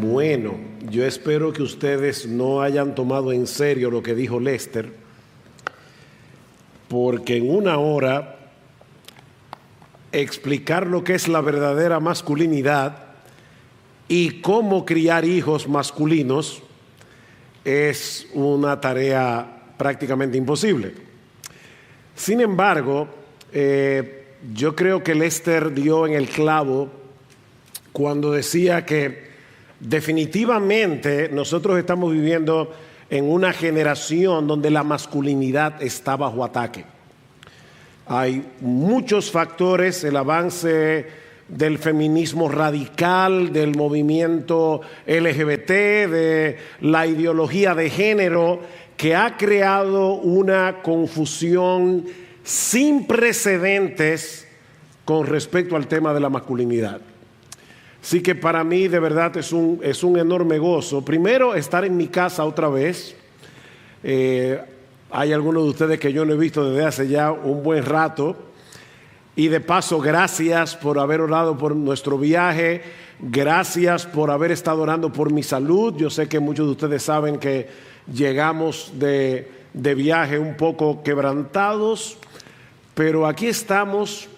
Bueno, yo espero que ustedes no hayan tomado en serio lo que dijo Lester, porque en una hora explicar lo que es la verdadera masculinidad y cómo criar hijos masculinos es una tarea prácticamente imposible. Sin embargo, yo creo que Lester dio en el clavo cuando decía que definitivamente nosotros estamos viviendo en una generación donde la masculinidad está bajo ataque. Hay muchos factores, el avance del feminismo radical, del movimiento LGBT, de la ideología de género, que ha creado una confusión sin precedentes con respecto al tema de la masculinidad. Así que para mí de verdad es un enorme gozo. Primero, estar en mi casa otra vez. Hay algunos de ustedes que yo no he visto desde hace ya un buen rato. Y de paso, gracias por haber orado por nuestro viaje. Gracias por haber estado orando por mi salud. Yo sé que muchos de ustedes saben que llegamos de viaje un poco quebrantados. Pero aquí estamos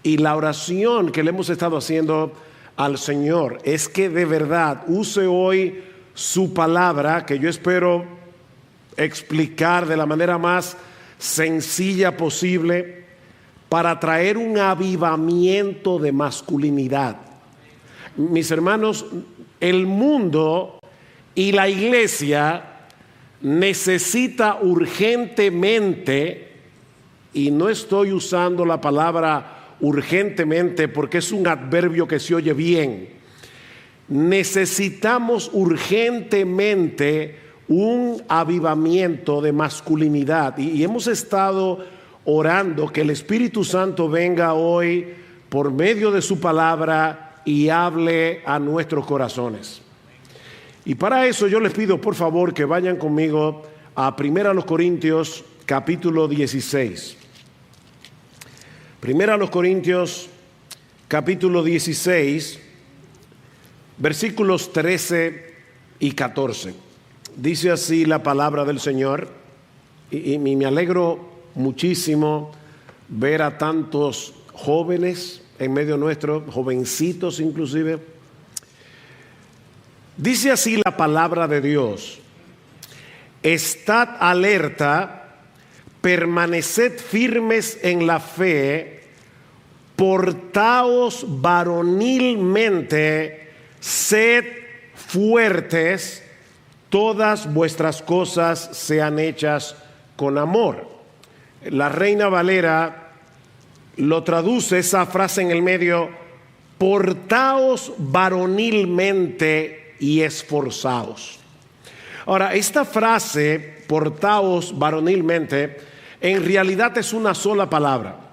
y la oración que le hemos estado haciendo al Señor es que de verdad use hoy su palabra, que yo espero explicar de la manera más sencilla posible, para traer un avivamiento de masculinidad. Mis hermanos, el mundo y la iglesia necesita urgentemente, y no estoy usando la palabra urgentemente porque es un adverbio que se oye bien. Necesitamos urgentemente un avivamiento de masculinidad y hemos estado orando que el Espíritu Santo venga hoy por medio de su palabra y hable a nuestros corazones. Y para eso yo les pido por favor que vayan conmigo a 1 Corintios capítulo 16. 1 Corintios capítulo 16, versículos 13 y 14. Dice así la palabra del Señor, y me alegro muchísimo ver a tantos jóvenes en medio nuestro, jovencitos inclusive. Dice así la palabra de Dios: estad alerta, permaneced firmes en la fe, portaos varonilmente, sed fuertes, todas vuestras cosas sean hechas con amor. La Reina Valera lo traduce esa frase en el medio: portaos varonilmente y esforzaos. Ahora, esta frase, portaos varonilmente, en realidad es una sola palabra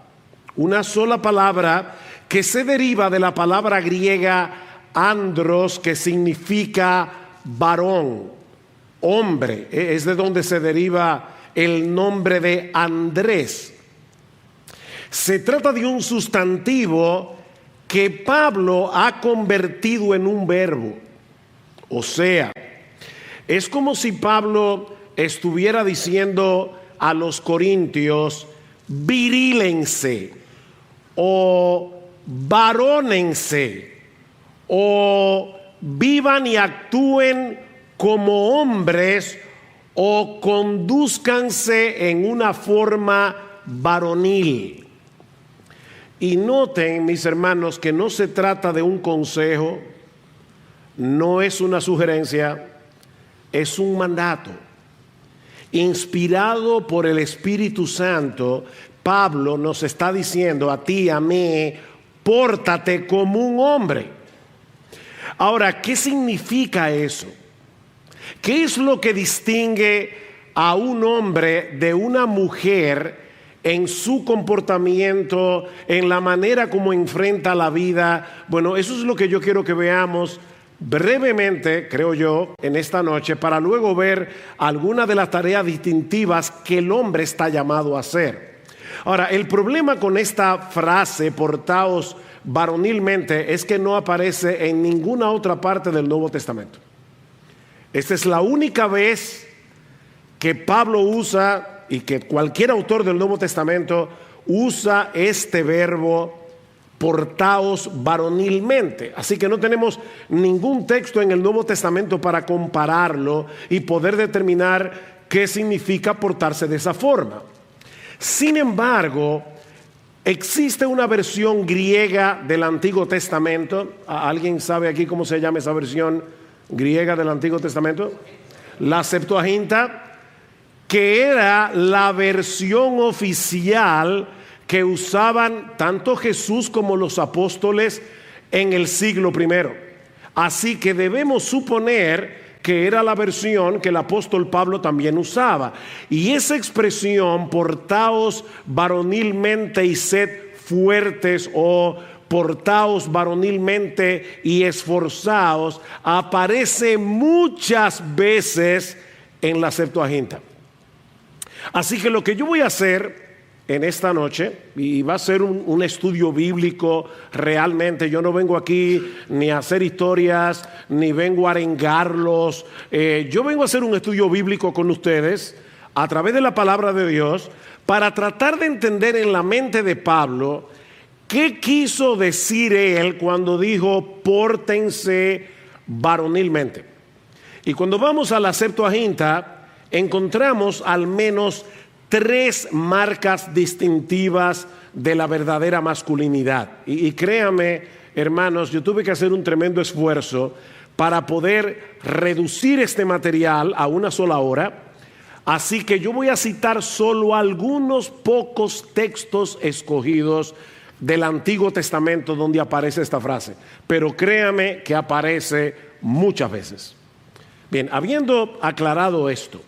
que se deriva de la palabra griega andros, que significa varón, hombre. Es de donde se deriva el nombre de Andrés. Se trata de un sustantivo que Pablo ha convertido en un verbo. O sea, es como si Pablo estuviera diciendo a los corintios: virílense, o varónense, o vivan y actúen como hombres, o condúzcanse en una forma varonil. Y noten, mis hermanos, que no se trata de un consejo, no es una sugerencia, es un mandato. Inspirado por el Espíritu Santo, Pablo nos está diciendo a ti, a mí: pórtate como un hombre. Ahora, ¿qué significa eso? ¿Qué es lo que distingue a un hombre de una mujer en su comportamiento, en la manera como enfrenta la vida? Bueno, eso es lo que yo quiero que veamos brevemente, creo yo, en esta noche, para luego ver algunas de las tareas distintivas que el hombre está llamado a hacer. Ahora, el problema con esta frase, portaos varonilmente es que no aparece en ninguna otra parte del Nuevo Testamento. Esta es la única vez que Pablo usa y que cualquier autor del Nuevo Testamento usa este verbo portaos varonilmente. Así que no tenemos ningún texto en el Nuevo Testamento para compararlo y poder determinar qué significa portarse de esa forma. Sin embargo, existe una versión griega del Antiguo Testamento. ¿Alguien sabe aquí cómo se llama esa versión griega del Antiguo Testamento? La Septuaginta, que era la versión oficial que usaban tanto Jesús como los apóstoles en el siglo I. Así que debemos suponer que era la versión que el apóstol Pablo también usaba. Y esa expresión, portaos varonilmente y sed fuertes, o portaos varonilmente y esforzaos, aparece muchas veces en la Septuaginta. Así que lo que yo voy a hacer en esta noche, y va a ser un estudio bíblico realmente, yo no vengo aquí ni a hacer historias, ni vengo a arengarlos, yo vengo a hacer un estudio bíblico con ustedes a través de la palabra de Dios para tratar de entender en la mente de Pablo qué quiso decir él cuando dijo pórtense varonilmente. Y cuando vamos a la Septuaginta encontramos al menos 3 marcas distintivas de la verdadera masculinidad. Y créanme, hermanos, yo tuve que hacer un tremendo esfuerzo para poder reducir este material a una sola hora. Así que yo voy a citar solo algunos pocos textos escogidos del Antiguo Testamento donde aparece esta frase. Pero créame que aparece muchas veces. Bien, habiendo aclarado esto,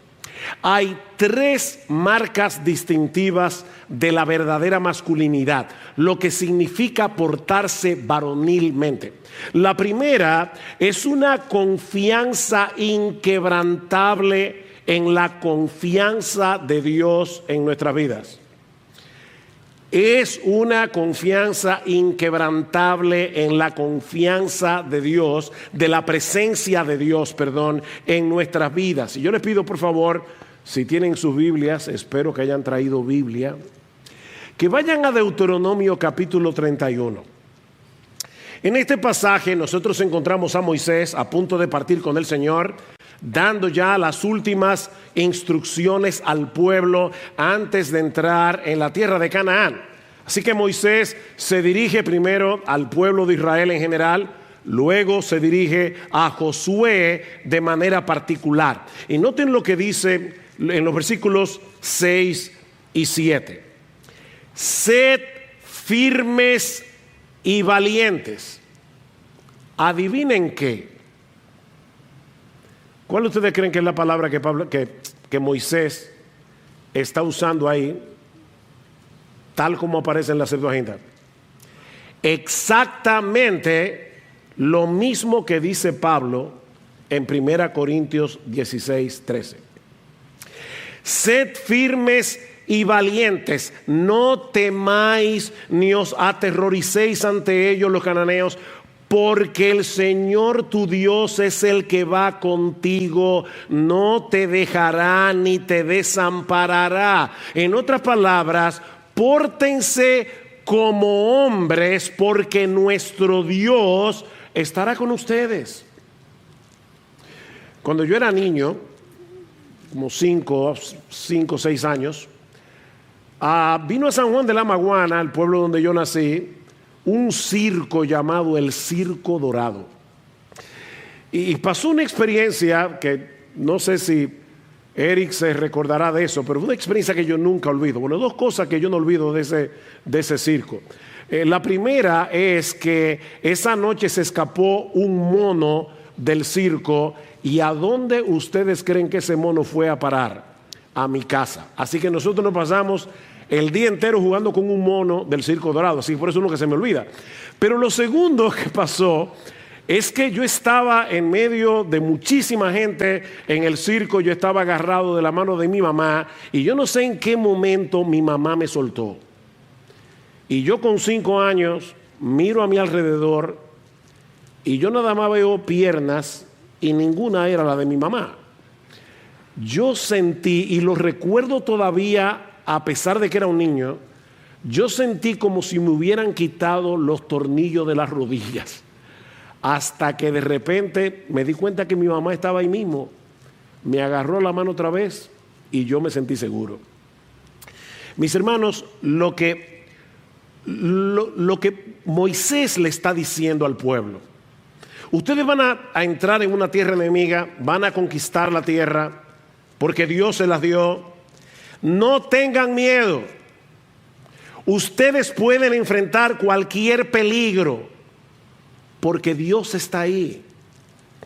hay 3 marcas distintivas de la verdadera masculinidad, lo que significa portarse varonilmente. La primera es una confianza inquebrantable en la confianza de Dios en nuestras vidas. Es una confianza inquebrantable en la confianza de Dios, de la presencia de Dios, en nuestras vidas. Y yo les pido, por favor, si tienen sus Biblias, espero que hayan traído Biblia, que vayan a Deuteronomio capítulo 31. En este pasaje nosotros encontramos a Moisés a punto de partir con el Señor, dando ya las últimas instrucciones al pueblo antes de entrar en la tierra de Canaán. Así que Moisés se dirige primero al pueblo de Israel en general, luego se dirige a Josué de manera particular. Y noten lo que dice en los versículos 6 y 7. Sed firmes y valientes. Adivinen qué. ¿Cuál de ustedes creen que es la palabra que Moisés está usando ahí, tal como aparece en la Septuaginta? Exactamente lo mismo que dice Pablo en 1 Corintios 16:13. Sed firmes y valientes, no temáis ni os aterroricéis ante ellos los cananeos, porque el Señor tu Dios es el que va contigo, no te dejará ni te desamparará. En otras palabras, pórtense como hombres, porque nuestro Dios estará con ustedes. Cuando yo era niño, como 5 o 6 años, vino a San Juan de la Maguana, el pueblo donde yo nací, un circo llamado el Circo Dorado. Y pasó una experiencia que no sé si Eric se recordará de eso, pero fue una experiencia que yo nunca olvido. Bueno, 2 cosas que yo no olvido de ese circo. La primera es que esa noche se escapó un mono del circo. ¿Y a dónde ustedes creen que ese mono fue a parar? A mi casa. Así que nosotros nos pasamos el día entero jugando con un mono del Circo Dorado, así por eso es lo que se me olvida. Pero lo segundo que pasó es que yo estaba en medio de muchísima gente en el circo, yo estaba agarrado de la mano de mi mamá y yo no sé en qué momento mi mamá me soltó. Y yo con 5 años miro a mi alrededor y yo nada más veo piernas y ninguna era la de mi mamá. Yo sentí, y lo recuerdo todavía a pesar de que era un niño, yo sentí como si me hubieran quitado los tornillos de las rodillas. Hasta que de repente me di cuenta que mi mamá estaba ahí mismo. Me agarró la mano otra vez y yo me sentí seguro. Mis hermanos, lo que Moisés le está diciendo al pueblo: ustedes van a entrar en una tierra enemiga, van a conquistar la tierra porque Dios se las dio. No tengan miedo. Ustedes pueden enfrentar cualquier peligro porque Dios está ahí.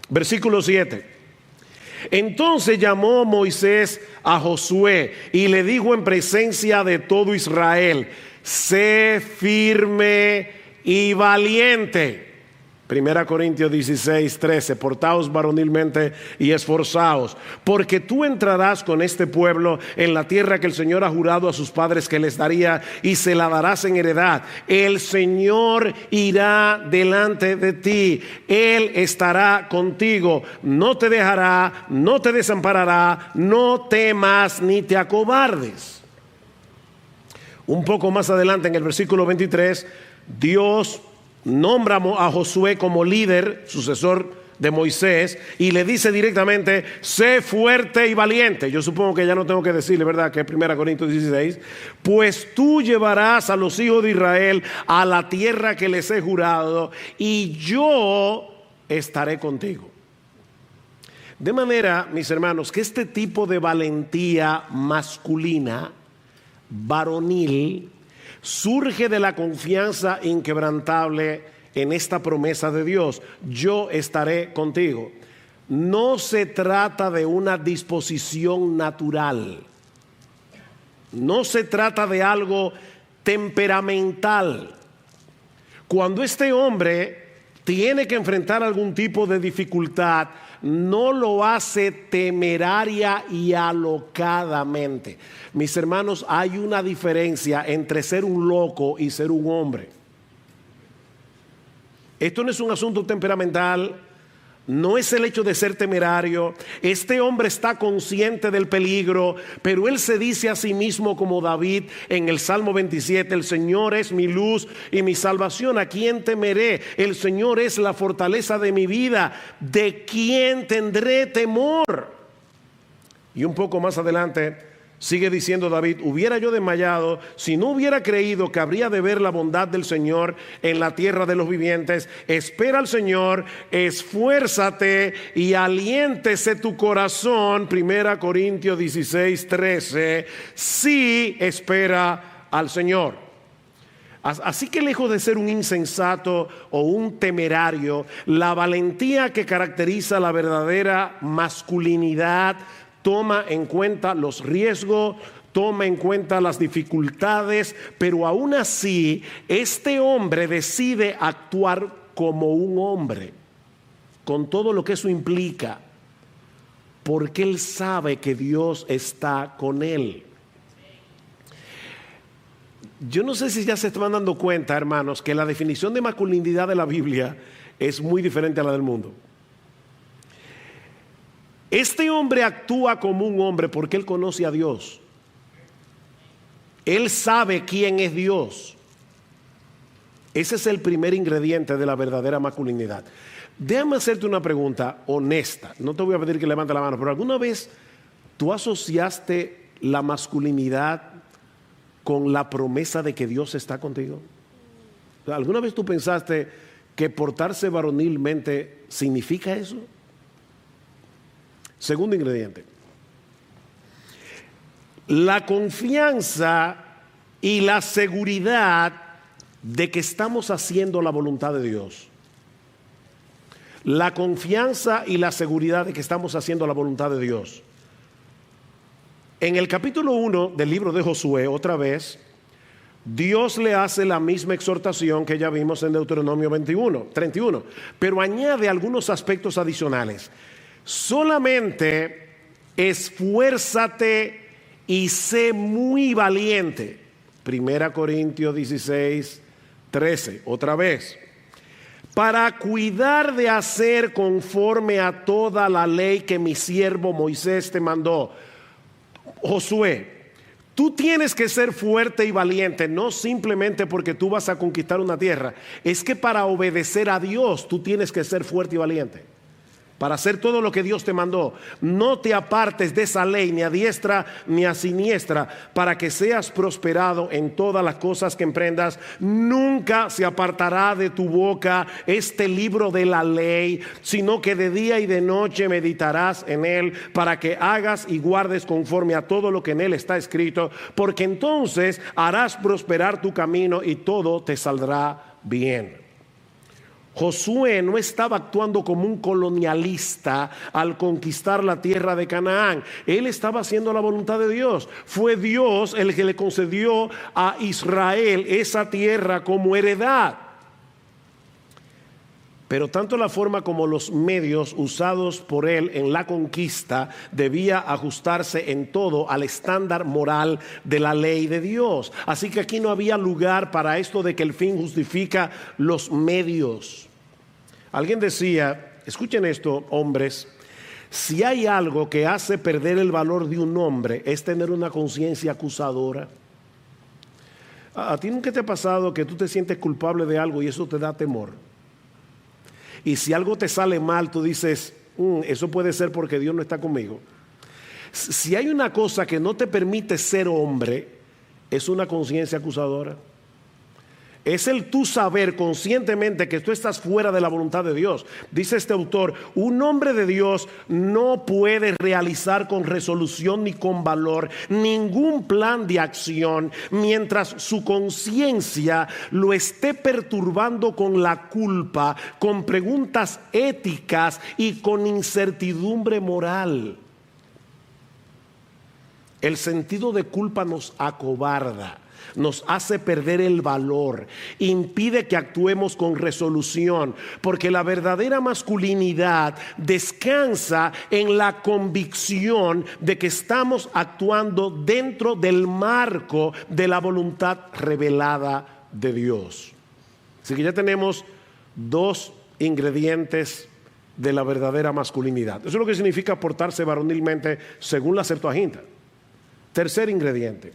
Versículo 7. Entonces llamó Moisés a Josué y le dijo en presencia de todo Israel: sé firme y valiente. 1 Corintios 16:13, portaos varonilmente y esforzaos, porque tú entrarás con este pueblo en la tierra que el Señor ha jurado a sus padres que les daría, y se la darás en heredad. El Señor irá delante de ti, Él estará contigo, no te dejará, no te desamparará, no temas ni te acobardes. Un poco más adelante, en el versículo 23, Dios nombra a Josué como líder, sucesor de Moisés, y le dice directamente: sé fuerte y valiente. Yo supongo que ya no tengo que decirle, ¿verdad?, que es 1 Corintios 16. Pues tú llevarás a los hijos de Israel a la tierra que les he jurado, y yo estaré contigo. De manera, mis hermanos, que este tipo de valentía masculina, varonil, surge de la confianza inquebrantable en esta promesa de Dios: yo estaré contigo. No se trata de una disposición natural, no se trata de algo temperamental. Cuando este hombre tiene que enfrentar algún tipo de dificultad, no lo hace temeraria y alocadamente. Mis hermanos, hay una diferencia entre ser un loco y ser un hombre. Esto no es un asunto temperamental, no es el hecho de ser temerario. Este hombre está consciente del peligro, pero él se dice a sí mismo como David en el Salmo 27: el Señor es mi luz y mi salvación, ¿a quién temeré? El Señor es la fortaleza de mi vida, ¿de quién tendré temor? Y un poco más adelante sigue diciendo David: hubiera yo desmayado si no hubiera creído que habría de ver la bondad del Señor en la tierra de los vivientes. Espera al Señor, esfuérzate y aliéntese tu corazón. 1 Corintios 16:13. Sí, espera al Señor. Así que lejos de ser un insensato o un temerario, la valentía que caracteriza la verdadera masculinidad toma en cuenta los riesgos, toma en cuenta las dificultades, pero aún así este hombre decide actuar como un hombre, con todo lo que eso implica, porque él sabe que Dios está con él. Yo no sé si ya se están dando cuenta, hermanos, que la definición de masculinidad de la Biblia es muy diferente a la del mundo. Este hombre actúa como un hombre porque él conoce a Dios. Él sabe quién es Dios. Ese es el primer ingrediente de la verdadera masculinidad. Déjame hacerte una pregunta honesta. No te voy a pedir que levantes la mano, pero ¿alguna vez tú asociaste la masculinidad con la promesa de que Dios está contigo? ¿Alguna vez tú pensaste que portarse varonilmente significa eso? Segundo ingrediente: la confianza y la seguridad de que estamos haciendo la voluntad de Dios. La confianza y la seguridad de que estamos haciendo la voluntad de Dios. En el capítulo 1 del libro de Josué, otra vez, Dios le hace la misma exhortación que ya vimos en Deuteronomio 31, pero añade algunos aspectos adicionales. Solamente esfuérzate y sé muy valiente. 1 Corintios 16, 13, otra vez. Para cuidar de hacer conforme a toda la ley que mi siervo Moisés te mandó. Josué, tú tienes que ser fuerte y valiente, no simplemente porque tú vas a conquistar una tierra. Es que para obedecer a Dios tú tienes que ser fuerte y valiente. Para hacer todo lo que Dios te mandó. No te apartes de esa ley, ni a diestra ni a siniestra, para que seas prosperado en todas las cosas que emprendas. Nunca se apartará de tu boca este libro de la ley, sino que de día y de noche meditarás en él, para que hagas y guardes conforme a todo lo que en él está escrito, porque entonces harás prosperar tu camino y todo te saldrá bien. Josué no estaba actuando como un colonialista al conquistar la tierra de Canaán. Él estaba haciendo la voluntad de Dios. Fue Dios el que le concedió a Israel esa tierra como heredad. Pero tanto la forma como los medios usados por él en la conquista debía ajustarse en todo al estándar moral de la ley de Dios. Así que aquí no había lugar para esto de que el fin justifica los medios. Alguien decía, escuchen esto, hombres, si hay algo que hace perder el valor de un hombre es tener una conciencia acusadora. ¿A ti nunca te ha pasado que tú te sientes culpable de algo y eso te da temor? Y si algo te sale mal, tú dices, eso puede ser porque Dios no está conmigo. Si hay una cosa que no te permite ser hombre, es una conciencia acusadora. Es el tú saber conscientemente que tú estás fuera de la voluntad de Dios. Dice este autor, un hombre de Dios no puede realizar con resolución ni con valor ningún plan de acción mientras su conciencia lo esté perturbando con la culpa, con preguntas éticas y con incertidumbre moral. El sentido de culpa nos acobarda, nos hace perder el valor, impide que actuemos con resolución, porque la verdadera masculinidad descansa en la convicción de que estamos actuando dentro del marco de la voluntad revelada de Dios. Así que ya tenemos dos ingredientes de la verdadera masculinidad. Eso es lo que significa portarse varonilmente según la Septuaginta. Tercer ingrediente,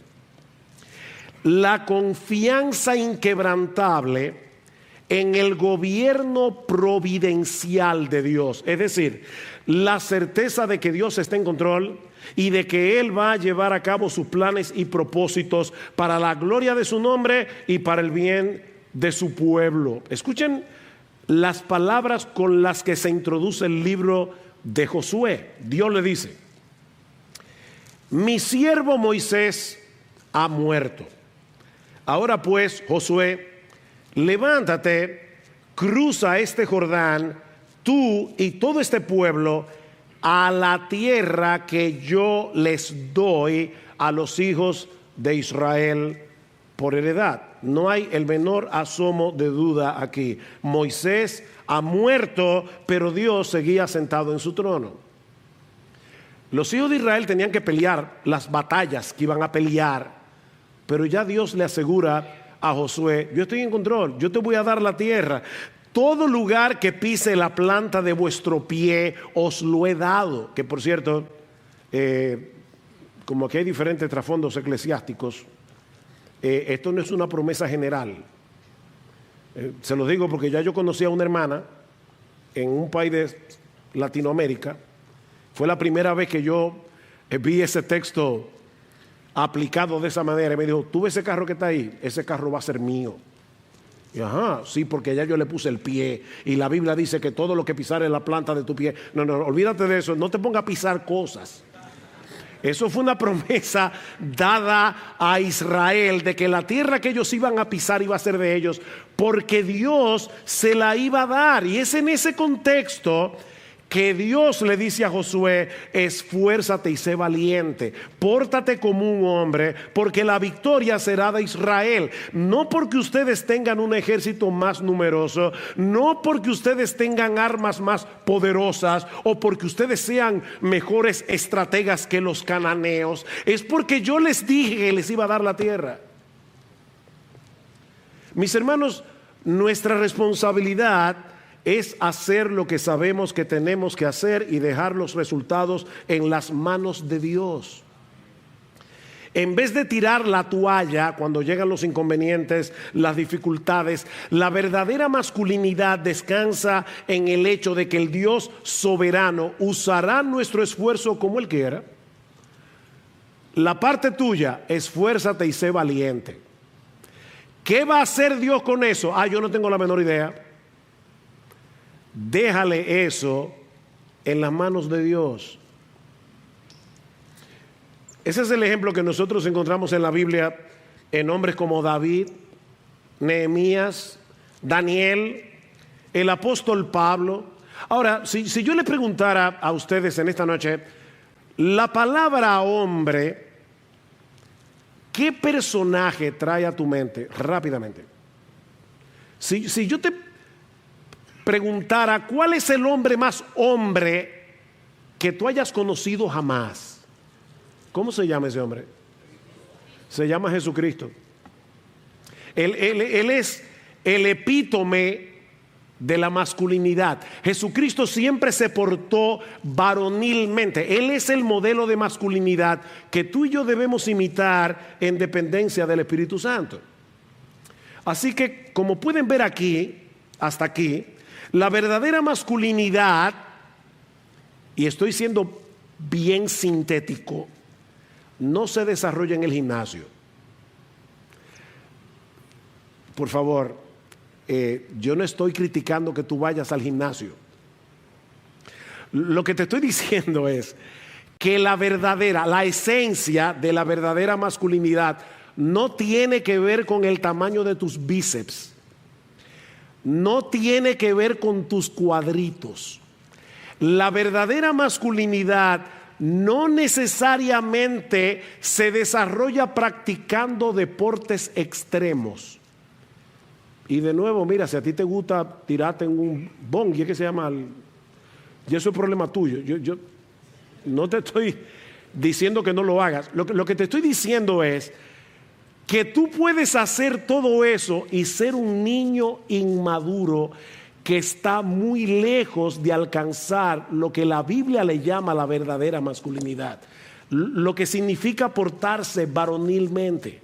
la confianza inquebrantable en el gobierno providencial de Dios. Es decir, la certeza de que Dios está en control y de que Él va a llevar a cabo sus planes y propósitos para la gloria de su nombre y para el bien de su pueblo. Escuchen las palabras con las que se introduce el libro de Josué. Dios le dice, mi siervo Moisés ha muerto. Ahora pues, Josué, levántate, cruza este Jordán, tú y todo este pueblo, a la tierra que yo les doy a los hijos de Israel por heredad. No hay el menor asomo de duda aquí. Moisés ha muerto, pero Dios seguía sentado en su trono. Los hijos de Israel tenían que pelear las batallas que iban a pelear, pero ya Dios le asegura a Josué, yo estoy en control, yo te voy a dar la tierra. Todo lugar que pise la planta de vuestro pie os lo he dado. Que por cierto, como aquí hay diferentes trasfondos eclesiásticos, esto no es una promesa general. Se lo digo porque ya yo conocí a una hermana en un país de Latinoamérica. Fue la primera vez que yo vi ese texto aplicado de esa manera. Y me dijo, ¿tú ves ese carro que está ahí? Ese carro va a ser mío. Y ajá, sí, porque ya yo le puse el pie. Y la Biblia dice que todo lo que pisare en la planta de tu pie. No, olvídate de eso. No te pongas a pisar cosas. Eso fue una promesa dada a Israel de que la tierra que ellos iban a pisar iba a ser de ellos, porque Dios se la iba a dar. Y es en ese contexto que Dios le dice a Josué, esfuérzate y sé valiente, pórtate como un hombre, porque la victoria será de Israel. No porque ustedes tengan un ejército más numeroso, no porque ustedes tengan armas más poderosas o porque ustedes sean mejores estrategas que los cananeos, es porque yo les dije que les iba a dar la tierra. Mis hermanos, nuestra responsabilidad es hacer lo que sabemos que tenemos que hacer y dejar los resultados en las manos de Dios. En vez de tirar la toalla cuando llegan los inconvenientes, las dificultades, la verdadera masculinidad descansa en el hecho de que el Dios soberano usará nuestro esfuerzo como Él quiera. La parte tuya, esfuérzate y sé valiente. ¿Qué va a hacer Dios con eso? Yo no tengo la menor idea. Déjale eso en las manos de Dios. Ese es el ejemplo que nosotros encontramos en la Biblia en hombres como David, Nehemías, Daniel, el apóstol Pablo. Ahora, si yo le preguntara a ustedes en esta noche, la palabra hombre, ¿qué personaje trae a tu mente rápidamente? Si yo te preguntara, ¿cuál es el hombre más hombre que tú hayas conocido jamás? ¿Cómo se llama ese hombre? Se llama Jesucristo. Él es el epítome de la masculinidad. Jesucristo siempre se portó varonilmente. Él es el modelo de masculinidad que tú y yo debemos imitar en dependencia del Espíritu Santo. Así que, como pueden ver aquí, hasta aquí, la verdadera masculinidad, y estoy siendo bien sintético, no se desarrolla en el gimnasio. Por favor, yo no estoy criticando que tú vayas al gimnasio. Lo que te estoy diciendo es que la esencia de la verdadera masculinidad no tiene que ver con el tamaño de tus bíceps, no tiene que ver con tus cuadritos. La verdadera masculinidad no necesariamente se desarrolla practicando deportes extremos. Y de nuevo, mira, si a ti te gusta tirarte en un bungee, ¿qué se llama? Y eso es problema tuyo. Yo no te estoy diciendo que no lo hagas. Lo que te estoy diciendo es que tú puedes hacer todo eso y ser un niño inmaduro que está muy lejos de alcanzar lo que la Biblia le llama la verdadera masculinidad, lo que significa portarse varonilmente.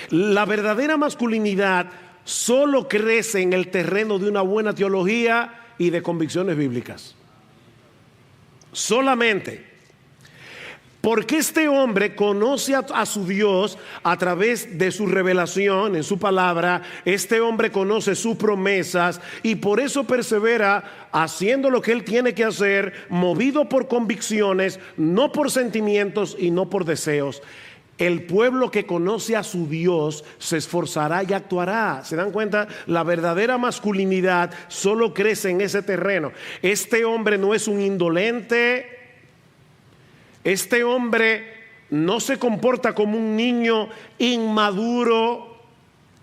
La verdadera masculinidad solo crece en el terreno de una buena teología y de convicciones bíblicas. Solamente. Porque este hombre conoce a su Dios a través de su revelación en su palabra. Este hombre conoce sus promesas y por eso persevera haciendo lo que él tiene que hacer, movido por convicciones, no por sentimientos y no por deseos. El pueblo que conoce a su Dios se esforzará y actuará. ¿Se dan cuenta? La verdadera masculinidad solo crece en ese terreno. Este hombre no es un indolente. Este hombre no se comporta como un niño inmaduro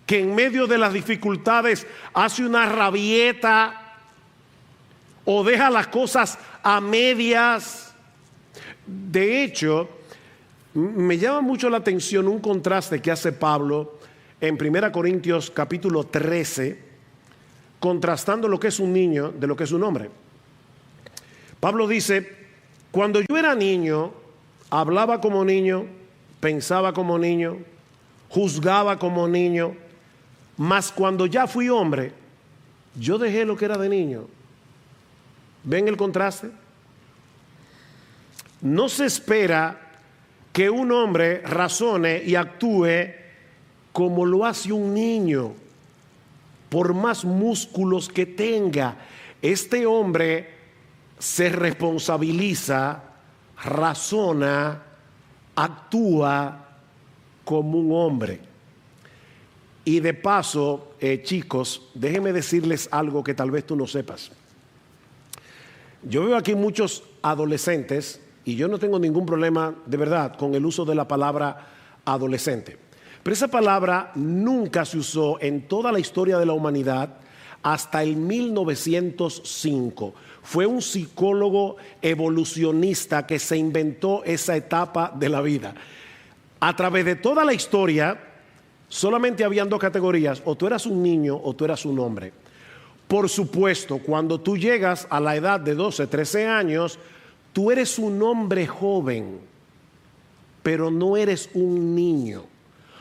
que en medio de las dificultades hace una rabieta o deja las cosas a medias. De hecho, me llama mucho la atención un contraste que hace Pablo en 1 Corintios capítulo 13, contrastando lo que es un niño de lo que es un hombre. Pablo dice: cuando yo era niño, hablaba como niño, pensaba como niño, juzgaba como niño, mas cuando ya fui hombre, yo dejé lo que era de niño. ¿Ven el contraste? No se espera que un hombre razone y actúe como lo hace un niño, por más músculos que tenga. Este hombre se responsabiliza, razona, actúa como un hombre. Y de paso, chicos, déjenme decirles algo que tal vez tú no sepas. Yo veo aquí muchos adolescentes, y yo no tengo ningún problema de verdad con el uso de la palabra adolescente. Pero esa palabra nunca se usó en toda la historia de la humanidad hasta el 1905. Fue un psicólogo evolucionista que se inventó esa etapa de la vida. A través de toda la historia, solamente habían dos categorías: o tú eras un niño o tú eras un hombre. Por supuesto, cuando tú llegas a la edad de 12, 13 años, tú eres un hombre joven, pero no eres un niño.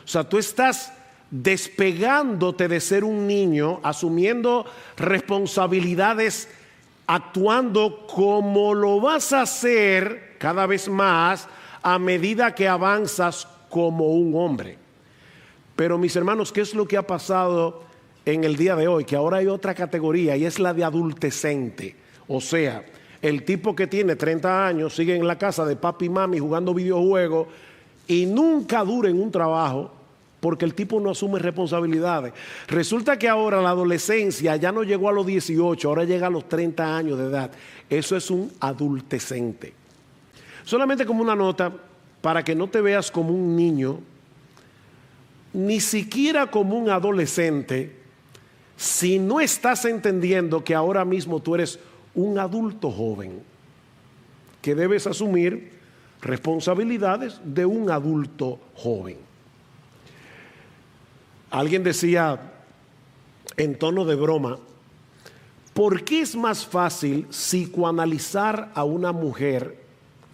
O sea, tú estás despegándote de ser un niño, asumiendo responsabilidades, actuando como lo vas a hacer cada vez más a medida que avanzas como un hombre. Pero mis hermanos, ¿qué es lo que ha pasado en el día de hoy? Que ahora hay otra categoría y es la de adultecente. O sea, el tipo que tiene 30 años sigue en la casa de papi y mami jugando videojuegos y nunca dura en un trabajo porque el tipo no asume responsabilidades. Resulta que ahora la adolescencia ya no llegó a los 18, ahora llega a los 30 años de edad. Eso es un adultecente. Solamente como una nota, para que no te veas como un niño, ni siquiera como un adolescente, si no estás entendiendo que ahora mismo tú eres un adulto joven, que debes asumir responsabilidades de un adulto joven. Alguien decía en tono de broma: ¿por qué es más fácil psicoanalizar a una mujer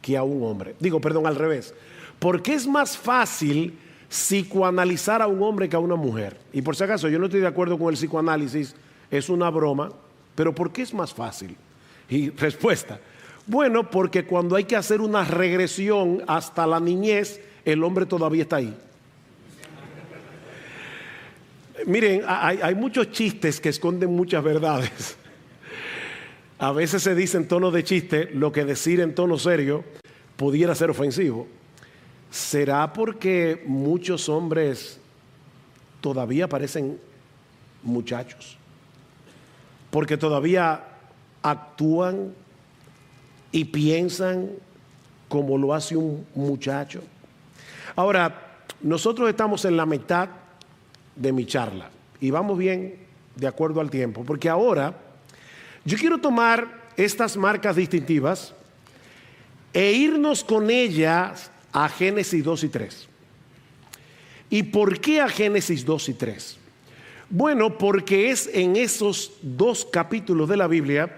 que a un hombre? Digo, perdón, al revés. ¿Por qué es más fácil psicoanalizar a un hombre que a una mujer? Y por si acaso, yo no estoy de acuerdo con el psicoanálisis, es una broma, pero ¿por qué es más fácil? Y respuesta: bueno, porque cuando hay que hacer una regresión hasta la niñez, el hombre todavía está ahí. Miren, hay muchos chistes que esconden muchas verdades. A veces se dice en tono de chiste lo que decir en tono serio pudiera ser ofensivo. ¿Será porque muchos hombres todavía parecen muchachos? Porque todavía actúan y piensan como lo hace un muchacho. Ahora, nosotros estamos en la mitad de mi charla y vamos bien de acuerdo al tiempo, porque ahora yo quiero tomar estas marcas distintivas e irnos con ellas a Génesis 2 y 3. ¿Y por qué a Génesis 2 y 3? Bueno, porque es en esos dos capítulos de la Biblia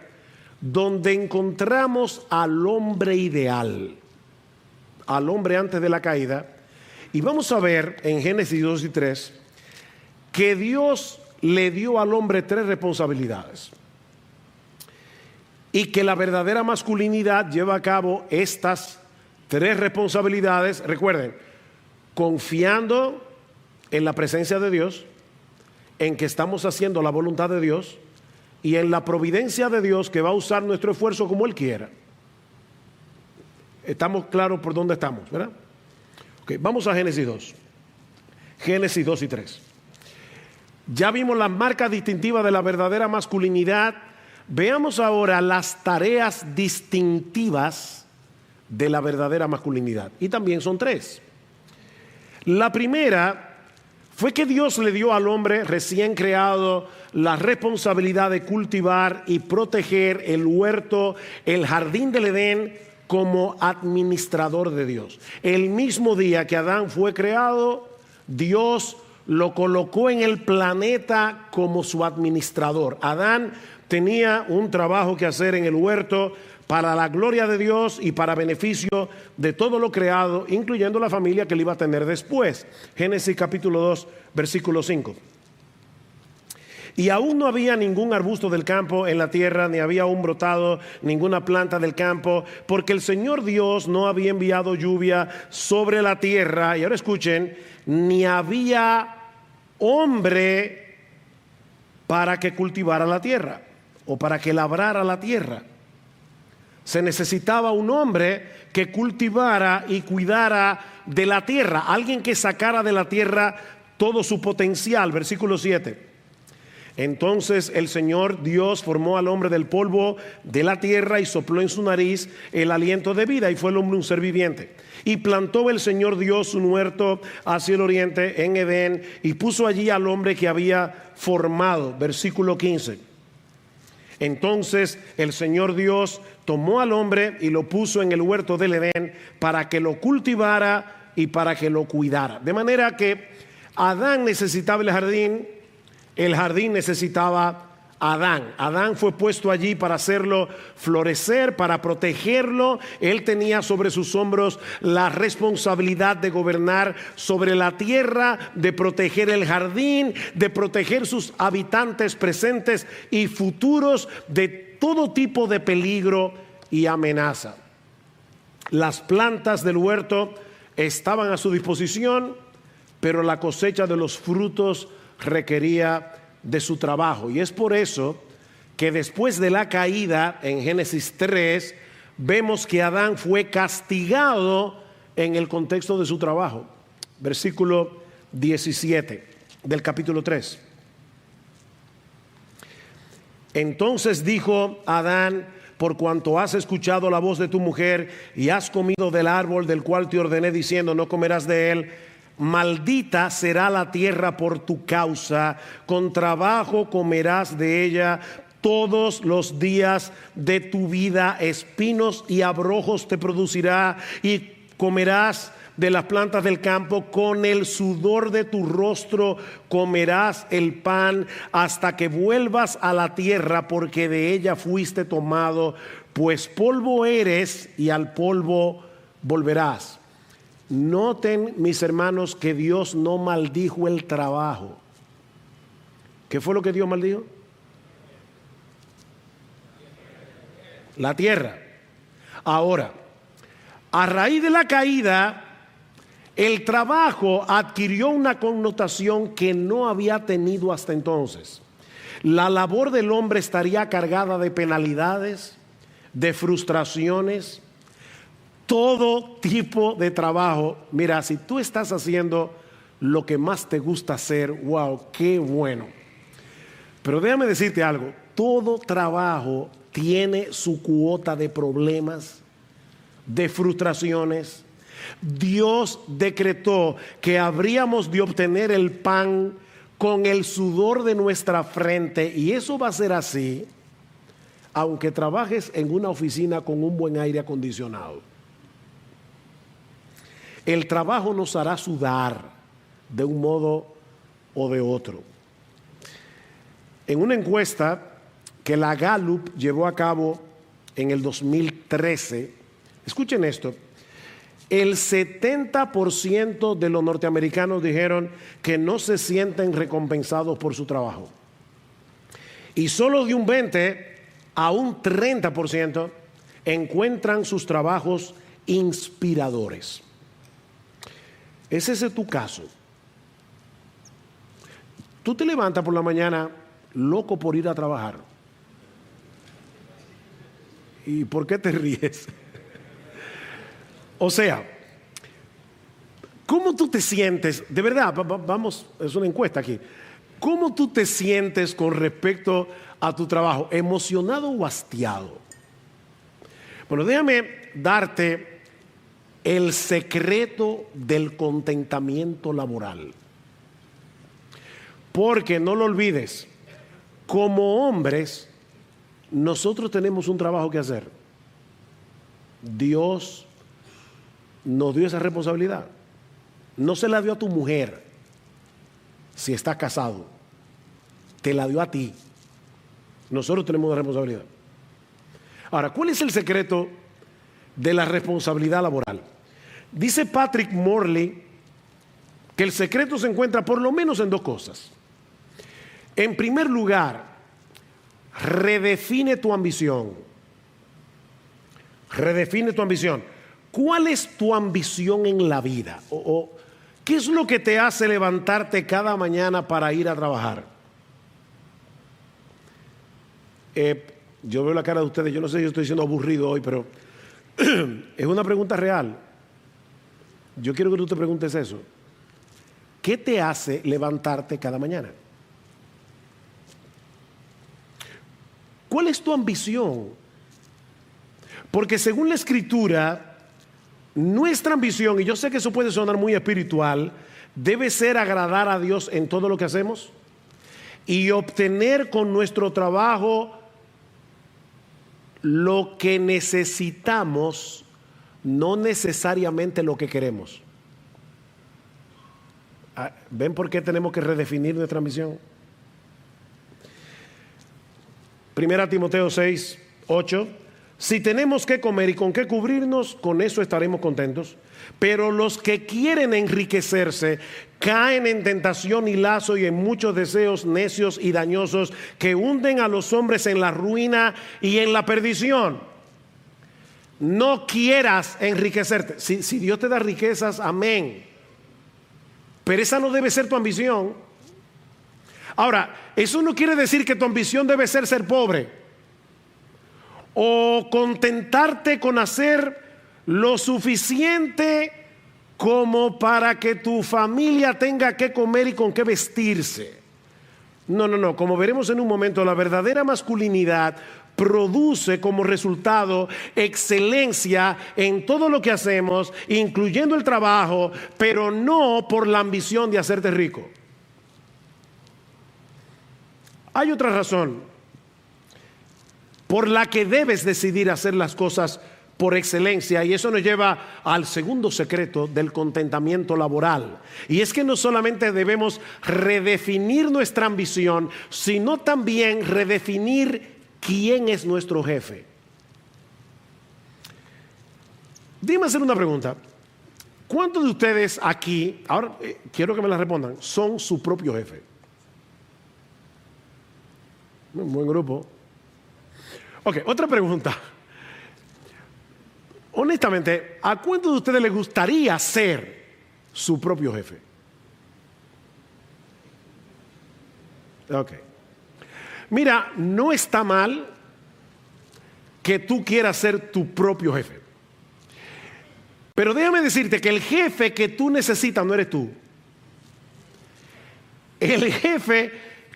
donde encontramos al hombre ideal, al hombre antes de la caída. Y vamos a ver en Génesis 2 y 3 que Dios le dio al hombre tres responsabilidades y que la verdadera masculinidad lleva a cabo estas tres responsabilidades. Recuerden, confiando en la presencia de Dios, en que estamos haciendo la voluntad de Dios y en la providencia de Dios, que va a usar nuestro esfuerzo como Él quiera. ¿Estamos claros por dónde estamos, verdad? Okay, vamos a Génesis 2. Génesis 2 y 3. Ya vimos las marcas distintivas de la verdadera masculinidad. Veamos ahora las tareas distintivas de la verdadera masculinidad. Y también son tres. La primera fue que Dios le dio al hombre recién creado la responsabilidad de cultivar y proteger el huerto, el jardín del Edén, como administrador de Dios. El mismo día que Adán fue creado, Dios lo colocó en el planeta como su administrador. Adán tenía un trabajo que hacer en el huerto para la gloria de Dios y para beneficio de todo lo creado, incluyendo la familia que le iba a tener después. Génesis capítulo 2, versículo 5. Y aún no había ningún arbusto del campo en la tierra, ni había aún brotado ninguna planta del campo, porque el Señor Dios no había enviado lluvia sobre la tierra. Y ahora escuchen, ni había hombre para que cultivara la tierra o para que labrara la tierra. Se necesitaba un hombre que cultivara y cuidara de la tierra, alguien que sacara de la tierra todo su potencial. Versículo 7. Entonces el Señor Dios formó al hombre del polvo de la tierra y sopló en su nariz el aliento de vida, y fue el hombre un ser viviente. Y plantó el Señor Dios un huerto hacia el oriente en Edén, y puso allí al hombre que había formado. Versículo 15. Entonces el Señor Dios tomó al hombre y lo puso en el huerto del Edén para que lo cultivara y para que lo cuidara. De manera que Adán necesitaba el jardín necesitaba a Adán. Adán fue puesto allí para hacerlo florecer, para protegerlo. Él tenía sobre sus hombros la responsabilidad de gobernar sobre la tierra, de proteger el jardín, de proteger sus habitantes presentes y futuros de todo tipo de peligro y amenaza. Las plantas del huerto estaban a su disposición, pero la cosecha de los frutos requería de su trabajo. Y es por eso que después de la caída en Génesis 3, vemos que Adán fue castigado en el contexto de su trabajo. Versículo 17 del capítulo 3. Entonces dijo Adán: por cuanto has escuchado la voz de tu mujer y has comido del árbol del cual te ordené diciendo no comerás de él, maldita será la tierra por tu causa, con trabajo comerás de ella todos los días de tu vida, espinos y abrojos te producirá y comerás de las plantas del campo, con el sudor de tu rostro comerás el pan hasta que vuelvas a la tierra, porque de ella fuiste tomado, pues polvo eres y al polvo volverás. Noten, mis hermanos, que Dios no maldijo el trabajo. ¿Qué fue lo que Dios maldijo? La tierra. Ahora, a raíz de la caída, el trabajo adquirió una connotación que no había tenido hasta entonces. La labor del hombre estaría cargada de penalidades, de frustraciones, todo tipo de trabajo. Mira, si tú estás haciendo lo que más te gusta hacer, wow, qué bueno. Pero déjame decirte algo, todo trabajo tiene su cuota de problemas, de frustraciones. Dios decretó que habríamos de obtener el pan con el sudor de nuestra frente, y eso va a ser así aunque trabajes en una oficina con un buen aire acondicionado. El trabajo nos hará sudar de un modo o de otro. En una encuesta que la Gallup llevó a cabo en el 2013, escuchen esto, el 70% de los norteamericanos dijeron que no se sienten recompensados por su trabajo. Y solo de un 20% a un 30% encuentran sus trabajos inspiradores. ¿Es ese tu caso? Tú te levantas por la mañana loco por ir a trabajar. ¿Y por qué te ríes? O sea, ¿cómo tú te sientes? De verdad, vamos, es una encuesta aquí. ¿Cómo tú te sientes con respecto a tu trabajo? ¿Emocionado o hastiado? Bueno, déjame darte el secreto del contentamiento laboral. Porque no lo olvides, como hombres, nosotros tenemos un trabajo que hacer. Dios nos dio esa responsabilidad. No se la dio a tu mujer si estás casado, te la dio a ti. Nosotros tenemos una responsabilidad. Ahora, ¿cuál es el secreto de la responsabilidad laboral? Dice Patrick Morley que el secreto se encuentra por lo menos en dos cosas. En primer lugar, redefine tu ambición. Redefine tu ambición. ¿Cuál es tu ambición en la vida? ¿Qué es lo que te hace levantarte cada mañana para ir a trabajar? Yo veo la cara de ustedes, yo no sé si estoy siendo aburrido hoy, pero es una pregunta real. Yo quiero que tú te preguntes eso. ¿Qué te hace levantarte cada mañana? ¿Cuál es tu ambición? Porque según la Escritura, nuestra ambición, y yo sé que eso puede sonar muy espiritual, debe ser agradar a Dios en todo lo que hacemos y obtener con nuestro trabajo lo que necesitamos, no necesariamente lo que queremos. ¿Ven por qué tenemos que redefinir nuestra misión? 1 Timoteo 6, 8. Si tenemos que comer y con qué cubrirnos, con eso estaremos contentos. Pero los que quieren enriquecerse caen en tentación y lazo y en muchos deseos necios y dañosos que hunden a los hombres en la ruina y en la perdición. No quieras enriquecerte. Si Dios te da riquezas, amén. Pero esa no debe ser tu ambición. Ahora, eso no quiere decir que tu ambición debe ser pobre o contentarte con hacer lo suficiente como para que tu familia tenga que comer y con qué vestirse. No. Como veremos en un momento, la verdadera masculinidad produce como resultado excelencia en todo lo que hacemos, incluyendo el trabajo, pero no por la ambición de hacerte rico. Hay otra razón por la que debes decidir hacer las cosas por excelencia, y eso nos lleva al segundo secreto del contentamiento laboral. Y es que no solamente debemos redefinir nuestra ambición, sino también redefinir quién es nuestro jefe. Dime hacer una pregunta. ¿Cuántos de ustedes aquí, ahora quiero que me la respondan, son su propio jefe? Un buen grupo. Ok, otra pregunta. Honestamente, ¿a cuántos de ustedes les gustaría ser su propio jefe? Ok. Mira, no está mal que tú quieras ser tu propio jefe. Pero déjame decirte que el jefe que tú necesitas no eres tú. El jefe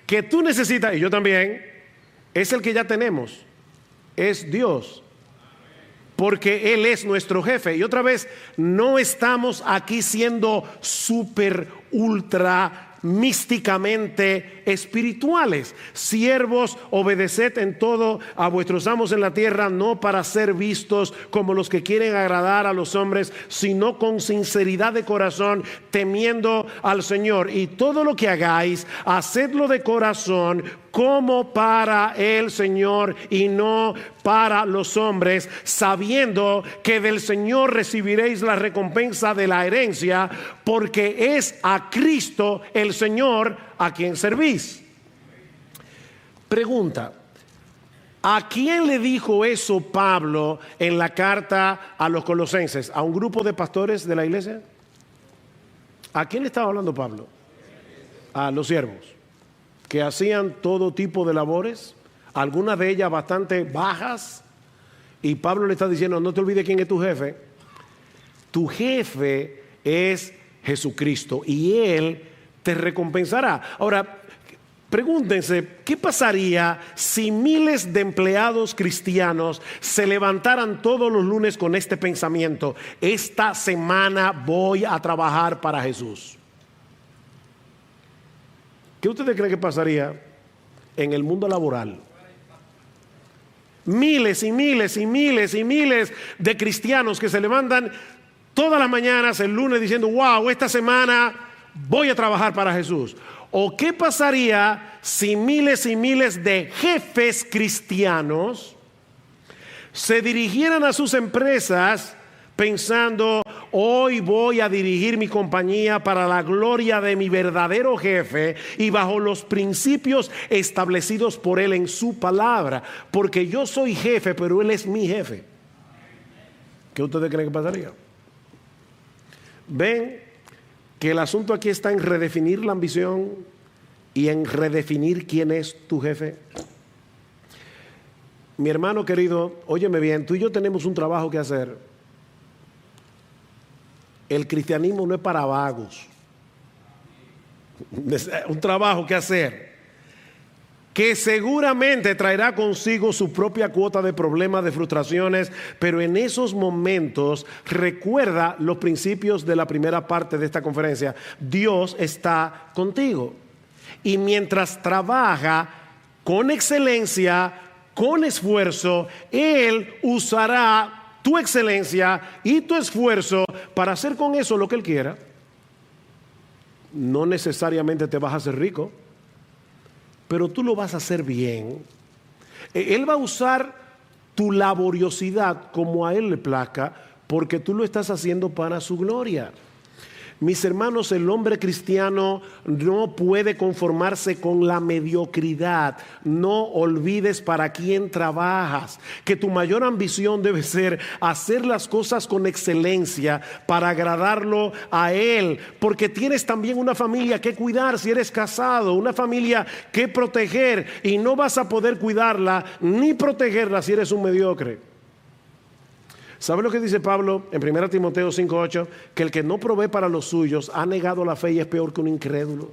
que tú necesitas, y yo también, es el que ya tenemos. Es Dios. Porque Él es nuestro jefe. Y otra vez, no estamos aquí siendo súper, ultra, místicamente espirituales. Siervos, obedeced en todo a vuestros amos en la tierra, no para ser vistos como los que quieren agradar a los hombres, sino con sinceridad de corazón, temiendo al Señor. Y todo lo que hagáis, hacedlo de corazón, como para el Señor y no para los hombres, sabiendo que del Señor recibiréis la recompensa de la herencia, porque es a Cristo el Señor a quien servís. Pregunta: ¿a quién le dijo eso Pablo en la carta a los Colosenses? ¿A un grupo de pastores de la iglesia? ¿A quién le estaba hablando Pablo? A los siervos, que hacían todo tipo de labores, algunas de ellas bastante bajas, y Pablo le está diciendo: no te olvides quién es tu jefe. Tu jefe es Jesucristo y Él te recompensará. Ahora, pregúntense, ¿qué pasaría si miles de empleados cristianos se levantaran todos los lunes con este pensamiento: esta semana voy a trabajar para Jesús? ¿Qué ustedes creen que pasaría en el mundo laboral? Miles y miles y miles y miles de cristianos que se levantan todas las mañanas el lunes diciendo: wow, esta semana voy a trabajar para Jesús. ¿O qué pasaría si miles y miles de jefes cristianos se dirigieran a sus empresas pensando: hoy voy a dirigir mi compañía para la gloria de mi verdadero jefe y bajo los principios establecidos por Él en su palabra? Porque yo soy jefe, pero Él es mi jefe. ¿Qué ustedes creen que pasaría? ¿Ven que el asunto aquí está en redefinir la ambición y en redefinir quién es tu jefe? Mi hermano querido, óyeme bien, tú y yo tenemos un trabajo que hacer. El cristianismo no es para vagos. Un trabajo que hacer, que seguramente traerá consigo su propia cuota de problemas, de frustraciones, pero en esos momentos recuerda los principios de la primera parte de esta conferencia. Dios está contigo, y mientras trabaja con excelencia, con esfuerzo, Él usará tu excelencia y tu esfuerzo para hacer con eso lo que Él quiera. no necesariamente te vas a hacer rico, pero tú lo vas a hacer bien. Él va a usar tu laboriosidad como a Él le plazca, porque tú lo estás haciendo para su gloria. Mis hermanos, el hombre cristiano no puede conformarse con la mediocridad. No olvides para quién trabajas, que tu mayor ambición debe ser hacer las cosas con excelencia para agradarlo a Él, porque tienes también una familia que cuidar si eres casado, una familia que proteger, y no vas a poder cuidarla ni protegerla si eres un mediocre. ¿Sabe lo que dice Pablo en 1 Timoteo 5:8? Que el que no provee para los suyos ha negado la fe y es peor que un incrédulo.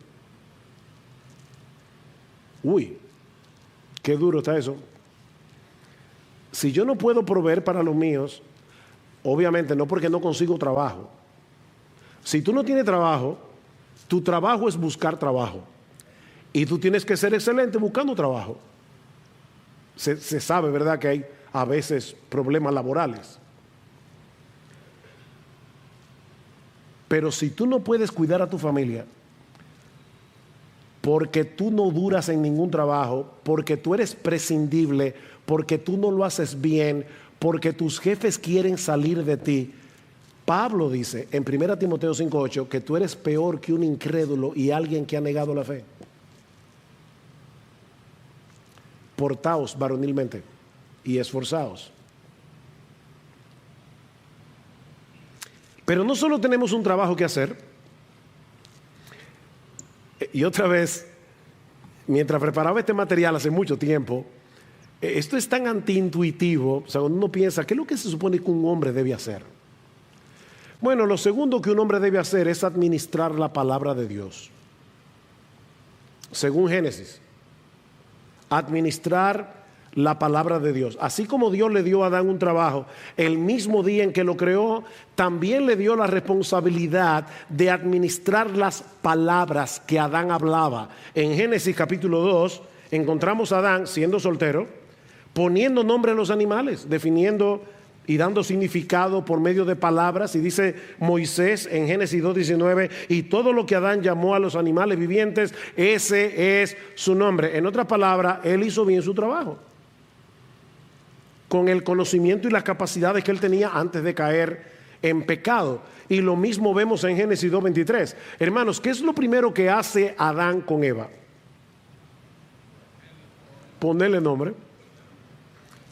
Uy, qué duro está eso. Si yo no puedo proveer para los míos, obviamente no porque no consigo trabajo. Si tú no tienes trabajo, tu trabajo es buscar trabajo. Y tú tienes que ser excelente buscando trabajo. Se sabe, ¿verdad?, que hay a veces problemas laborales. Pero si tú no puedes cuidar a tu familia, porque tú no duras en ningún trabajo, porque tú eres prescindible, porque tú no lo haces bien, porque tus jefes quieren salir de ti, Pablo dice en 1 Timoteo 5:8 que tú eres peor que un incrédulo y alguien que ha negado la fe. Portaos varonilmente y esforzaos. Pero no solo tenemos un trabajo que hacer, y otra vez, mientras preparaba este material hace mucho tiempo, esto es tan antiintuitivo, o sea, uno piensa, ¿qué es lo que se supone que un hombre debe hacer? Bueno, lo segundo que un hombre debe hacer es administrar la palabra de Dios. Según Génesis, administrar la palabra de Dios. Así como Dios le dio a Adán un trabajo el mismo día en que lo creó, también le dio la responsabilidad de administrar las palabras que Adán hablaba. En Génesis capítulo 2 encontramos a Adán siendo soltero, poniendo nombre a los animales, definiendo y dando significado por medio de palabras. Y dice Moisés en Génesis 2:19, y todo lo que Adán llamó a los animales vivientes, ese es su nombre. En otras palabras, él hizo bien su trabajo, con el conocimiento y las capacidades que él tenía antes de caer en pecado. Y lo mismo vemos en Génesis 2:23. Hermanos, ¿qué es lo primero que hace Adán con Eva? Ponerle nombre.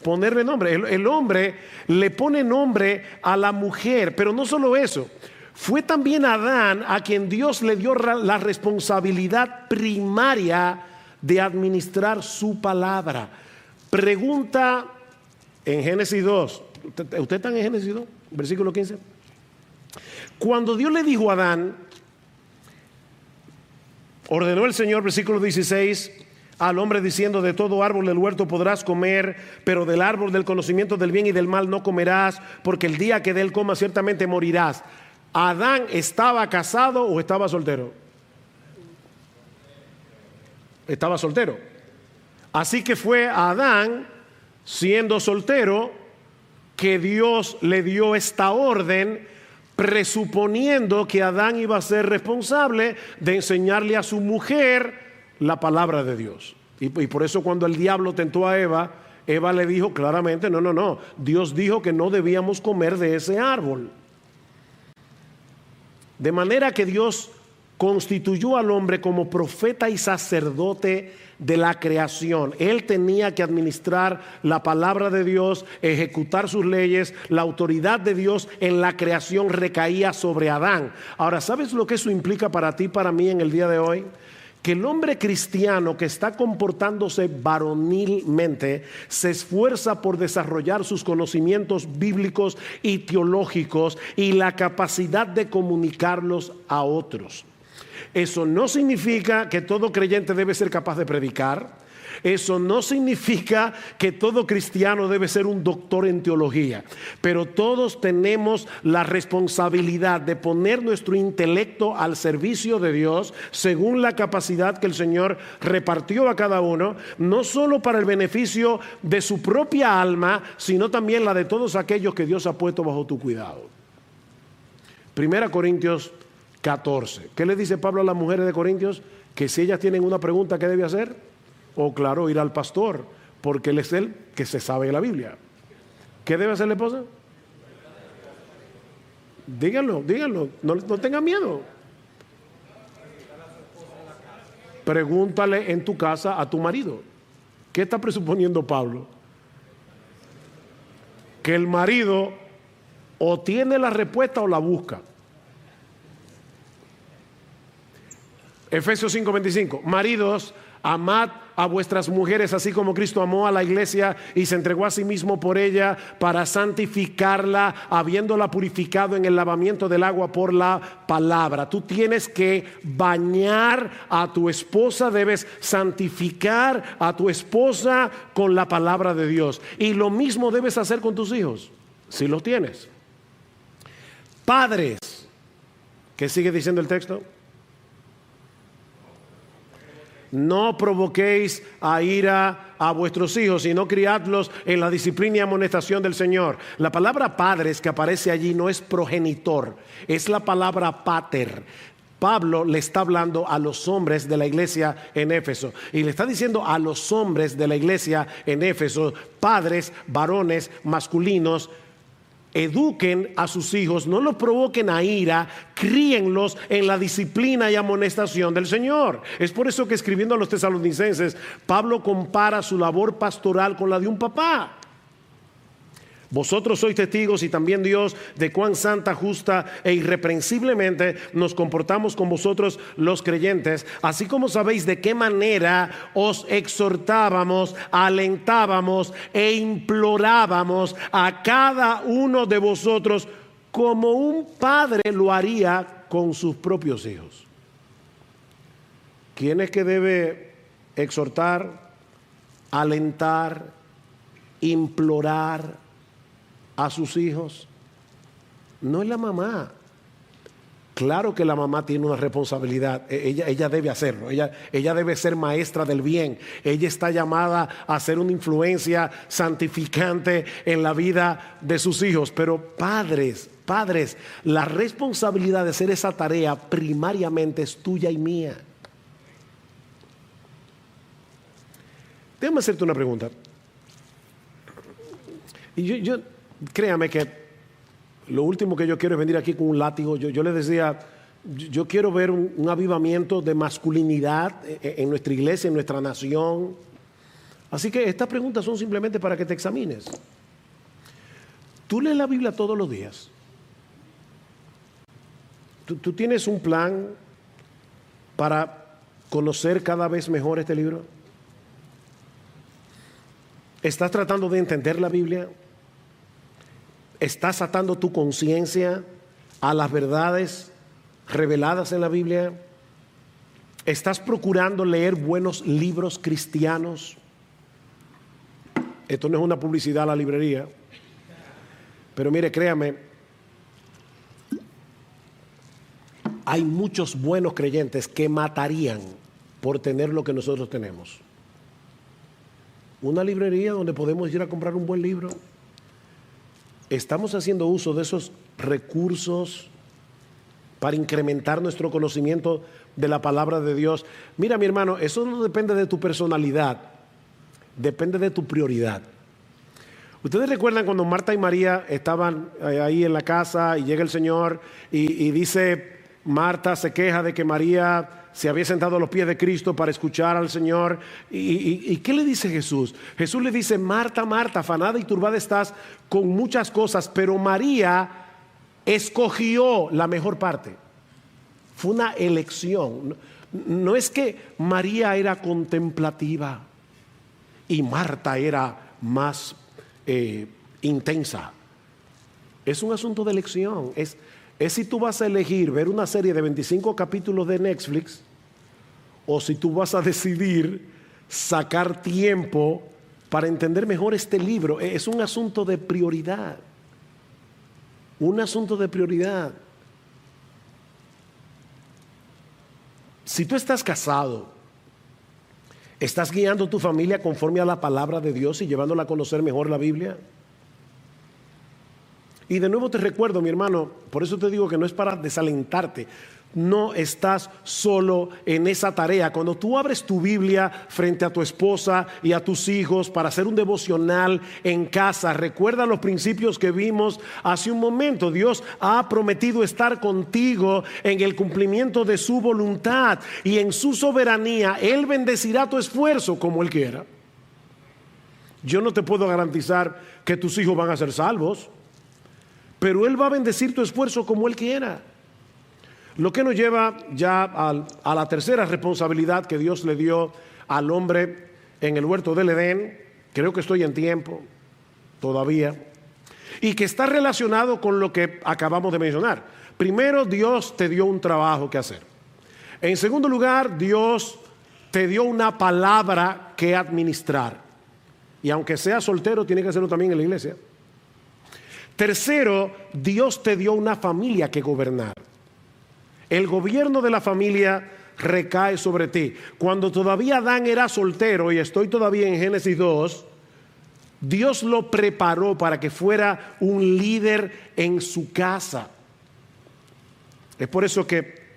Ponerle nombre. El hombre le pone nombre a la mujer, pero no solo eso. Fue también Adán a quien Dios le dio la responsabilidad primaria de administrar su palabra. Pregunta en Génesis 2. ¿Usted está en Génesis 2? Versículo 15. Cuando Dios le dijo a Adán, ordenó el Señor, versículo 16, al hombre diciendo: de todo árbol del huerto podrás comer, pero del árbol del conocimiento del bien y del mal no comerás, porque el día que de él comas ciertamente morirás. ¿Adán estaba casado o estaba soltero? Estaba soltero. Así que fue a Adán, siendo soltero, que Dios le dio esta orden, presuponiendo que Adán iba a ser responsable de enseñarle a su mujer la palabra de Dios. Y por eso cuando el diablo tentó a Eva, Eva le dijo claramente: no, Dios dijo que no debíamos comer de ese árbol. De manera que Dios constituyó al hombre como profeta y sacerdote de la creación. Él tenía que administrar la palabra de Dios, ejecutar sus leyes. La autoridad de Dios en la creación recaía sobre Adán. Ahora, ¿sabes lo que eso implica para ti y para mí en el día de hoy? Que el hombre cristiano que está comportándose varonilmente se esfuerza por desarrollar sus conocimientos bíblicos y teológicos y la capacidad de comunicarlos a otros. Eso no significa que todo creyente debe ser capaz de predicar. Eso no significa que todo cristiano debe ser un doctor en teología, pero todos tenemos la responsabilidad de poner nuestro intelecto al servicio de Dios según la capacidad que el Señor repartió a cada uno, no solo para el beneficio de su propia alma, sino también la de todos aquellos que Dios ha puesto bajo tu cuidado. 1 Corintios 14. ¿Qué le dice Pablo a las mujeres de Corintios? Que si ellas tienen una pregunta, ¿qué debe hacer? O claro, ir al pastor, porque él es el que se sabe de la Biblia. ¿Qué debe hacer la esposa? Díganlo, no tengan miedo. Pregúntale en tu casa a tu marido. ¿Qué está presuponiendo Pablo? Que el marido o tiene la respuesta o la busca. Efesios 5:25. Maridos, amad a vuestras mujeres así como Cristo amó a la iglesia y se entregó a sí mismo por ella para santificarla, habiéndola purificado en el lavamiento del agua por la palabra. Tú tienes que bañar a tu esposa, debes santificar a tu esposa con la palabra de Dios. Y lo mismo debes hacer con tus hijos, si los tienes. Padres, ¿qué sigue diciendo el texto? No provoquéis a ira a vuestros hijos, sino criadlos en la disciplina y amonestación del Señor. La palabra padres que aparece allí no es progenitor, es la palabra pater. Pablo le está hablando a los hombres de la iglesia en Éfeso y le está diciendo a los hombres de la iglesia en Éfeso, padres, varones, masculinos, eduquen a sus hijos, no los provoquen a ira, críenlos en la disciplina y amonestación del Señor. Es por eso que escribiendo a los tesalonicenses, Pablo compara su labor pastoral con la de un papá. Vosotros sois testigos y también Dios de cuán santa, justa e irreprensiblemente nos comportamos con vosotros los creyentes, así como sabéis de qué manera os exhortábamos, alentábamos e implorábamos a cada uno de vosotros como un padre lo haría con sus propios hijos. ¿Quién es que debe exhortar, alentar, implorar a sus hijos? No es la mamá. Claro que la mamá tiene una responsabilidad, ella debe hacerlo, ella debe ser maestra del bien, ella está llamada a ser una influencia santificante en la vida de sus hijos. Pero padres, la responsabilidad de hacer esa tarea primariamente es tuya y mía. Déjame hacerte una pregunta. Y yo créame que lo último que yo quiero es venir aquí con un látigo. Yo les decía, yo quiero ver un avivamiento de masculinidad en nuestra iglesia, en nuestra nación. Así que estas preguntas son simplemente para que te examines. ¿Tú lees la Biblia todos los días? ¿Tú tienes un plan para conocer cada vez mejor este libro? ¿Estás tratando de entender la Biblia? ¿Estás atando tu conciencia a las verdades reveladas en la Biblia? ¿Estás procurando leer buenos libros cristianos? Esto no es una publicidad a la librería, pero mire, créame, hay muchos buenos creyentes que matarían por tener lo que nosotros tenemos. Una librería donde podemos ir a comprar un buen libro. Estamos haciendo uso de esos recursos para incrementar nuestro conocimiento de la palabra de Dios. Mira, mi hermano, eso no depende de tu personalidad, depende de tu prioridad. Ustedes recuerdan cuando Marta y María estaban ahí en la casa y llega el Señor y dice, Marta se queja de que María se había sentado a los pies de Cristo para escuchar al Señor. ¿Y qué le dice Jesús? Jesús le dice, Marta, Marta, afanada y turbada estás con muchas cosas, pero María escogió la mejor parte. Fue una elección. No es que María era contemplativa y Marta era más intensa. Es un asunto de elección. Es si tú vas a elegir ver una serie de 25 capítulos de Netflix o si tú vas a decidir sacar tiempo para entender mejor este libro. Es un asunto de prioridad. Un asunto de prioridad. Si tú estás casado, ¿estás guiando tu familia conforme a la palabra de Dios y llevándola a conocer mejor la Biblia? Y de nuevo te recuerdo, mi hermano, por eso te digo que no es para desalentarte. no estás solo en esa tarea. Cuando tú abres tu Biblia frente a tu esposa y a tus hijos para hacer un devocional en casa, recuerda los principios que vimos hace un momento. Dios ha prometido estar contigo en el cumplimiento de su voluntad, y en su soberanía Él bendecirá tu esfuerzo como Él quiera. Yo no te puedo garantizar que tus hijos van a ser salvos, pero Él va a bendecir tu esfuerzo como Él quiera. Lo que nos lleva ya a la tercera responsabilidad que Dios le dio al hombre en el huerto del Edén. Creo que estoy en tiempo todavía, y que está relacionado con lo que acabamos de mencionar. Primero, Dios te dio un trabajo que hacer. En segundo lugar, Dios te dio una palabra que administrar, y aunque seas soltero, tiene que hacerlo también en la iglesia. Tercero, Dios te dio una familia que gobernar. El gobierno de la familia recae sobre ti. Cuando todavía Adán era soltero, y estoy todavía en Génesis 2, Dios lo preparó para que fuera un líder en su casa. Es por eso que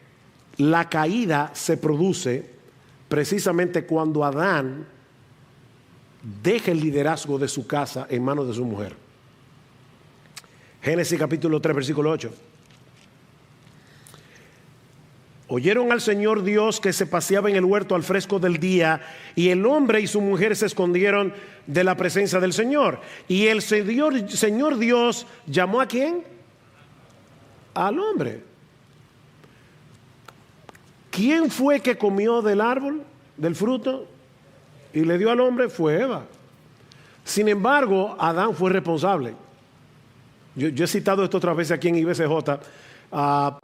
la caída se produce precisamente cuando Adán deja el liderazgo de su casa en manos de su mujer. Génesis capítulo 3, versículo 8. Oyeron al Señor Dios que se paseaba en el huerto al fresco del día, y el hombre y su mujer se escondieron de la presencia del Señor. Y el Señor Dios llamó ¿a quién? Al hombre. ¿Quién fue que comió del árbol, del fruto, y le dio al hombre? Fue Eva. Sin embargo, Adán fue responsable. Yo he citado esto otra vez aquí en IBCJ.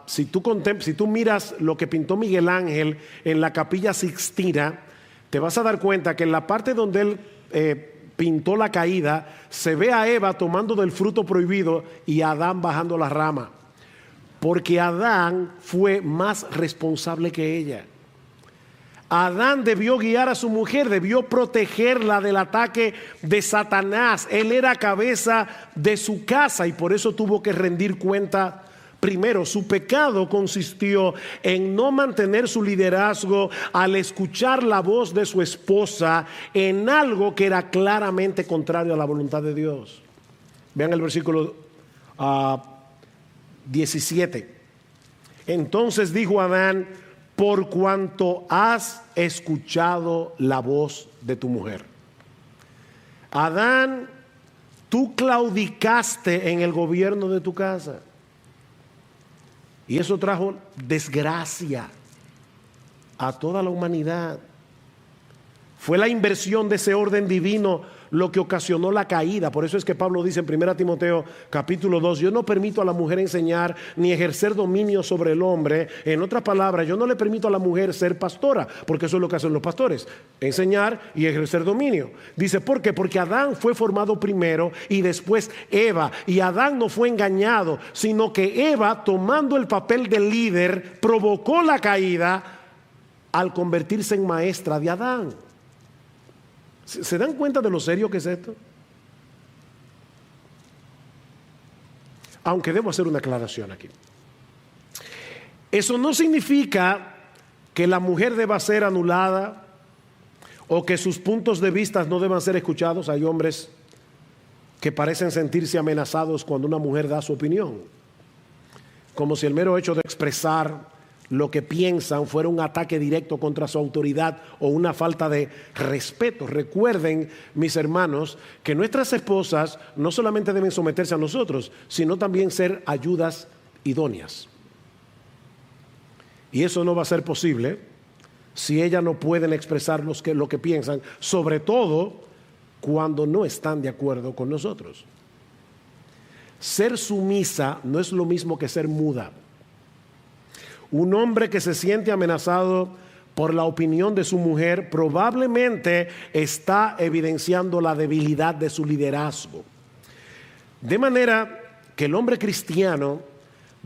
Si tú miras lo que pintó Miguel Ángel en la Capilla Sixtina, te vas a dar cuenta que en la parte donde él pintó la caída, se ve a Eva tomando del fruto prohibido y a Adán bajando la rama, porque Adán fue más responsable que ella. Adán debió guiar a su mujer, debió protegerla del ataque de Satanás. Él era cabeza de su casa y por eso tuvo que rendir cuenta. Primero, su pecado consistió en no mantener su liderazgo al escuchar la voz de su esposa en algo que era claramente contrario a la voluntad de Dios. Vean el versículo 17. Entonces dijo Adán: por cuanto has escuchado la voz de tu mujer. Adán, tú claudicaste en el gobierno de tu casa. Y eso trajo desgracia a toda la humanidad. Fue la inversión de ese orden divino lo que ocasionó la caída. Por eso es que Pablo dice en 1 Timoteo capítulo 2, yo no permito a la mujer enseñar ni ejercer dominio sobre el hombre. En otras palabras, yo no le permito a la mujer ser pastora, porque eso es lo que hacen los pastores, enseñar y ejercer dominio. Dice, ¿por qué? Porque Adán fue formado primero y después Eva. Y Adán no fue engañado, sino que Eva, tomando el papel de líder, provocó la caída al convertirse en maestra de Adán. ¿Se dan cuenta de lo serio que es esto? Aunque debo hacer una aclaración aquí. Eso no significa que la mujer deba ser anulada o que sus puntos de vista no deban ser escuchados. Hay hombres que parecen sentirse amenazados cuando una mujer da su opinión, como si el mero hecho de expresar lo que piensan fuera un ataque directo contra su autoridad o una falta de respeto. Recuerden, mis hermanos, que nuestras esposas no solamente deben someterse a nosotros, sino también ser ayudas idóneas. Y eso no va a ser posible si ellas no pueden expresar lo que piensan, sobre todo cuando no están de acuerdo con nosotros. Ser sumisa no es lo mismo que ser muda. Un hombre que se siente amenazado por la opinión de su mujer probablemente está evidenciando la debilidad de su liderazgo. De manera que el hombre cristiano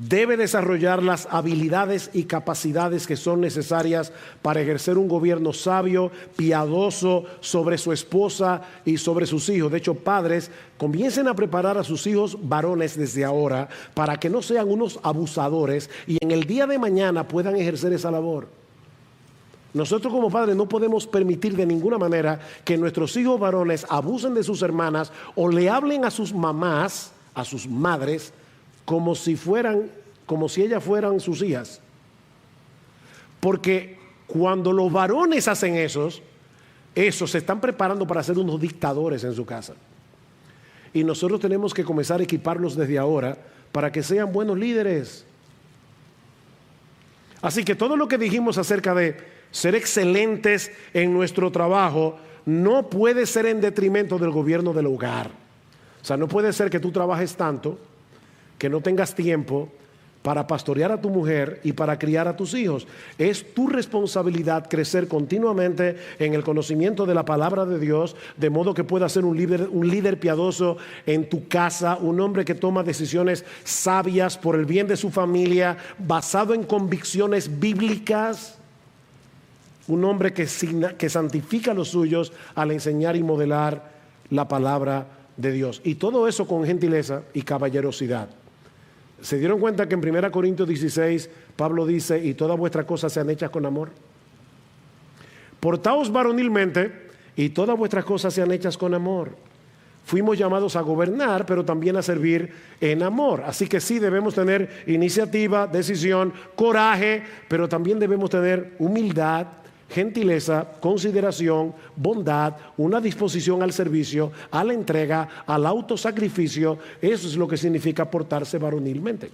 debe desarrollar las habilidades y capacidades que son necesarias para ejercer un gobierno sabio, piadoso sobre su esposa y sobre sus hijos. De hecho, padres, comiencen a preparar a sus hijos varones desde ahora para que no sean unos abusadores y en el día de mañana puedan ejercer esa labor. Nosotros como padres no podemos permitir de ninguna manera que nuestros hijos varones abusen de sus hermanas o le hablen a sus mamás, a sus madres, como si ellas fueran sus hijas. Porque cuando los varones hacen eso se están preparando para ser unos dictadores en su casa. Y nosotros tenemos que comenzar a equiparlos desde ahora para que sean buenos líderes. Así que todo lo que dijimos acerca de ser excelentes en nuestro trabajo no puede ser en detrimento del gobierno del hogar. O sea, no puede ser que tú trabajes tanto que no tengas tiempo para pastorear a tu mujer y para criar a tus hijos. Es tu responsabilidad crecer continuamente en el conocimiento de la palabra de Dios, de modo que puedas ser un líder piadoso en tu casa, un hombre que toma decisiones sabias por el bien de su familia, basado en convicciones bíblicas, un hombre que santifica a los suyos al enseñar y modelar la palabra de Dios. Y todo eso con gentileza y caballerosidad. ¿Se dieron cuenta que en 1 Corintios 16 Pablo dice, y todas vuestras cosas sean hechas con amor? Portaos varonilmente y todas vuestras cosas sean hechas con amor. Fuimos llamados a gobernar, pero también a servir en amor. Así que sí debemos tener iniciativa, decisión, coraje, pero también debemos tener humildad, gentileza, consideración, bondad, una disposición al servicio, a la entrega, al autosacrificio. Eso es lo que significa portarse varonilmente.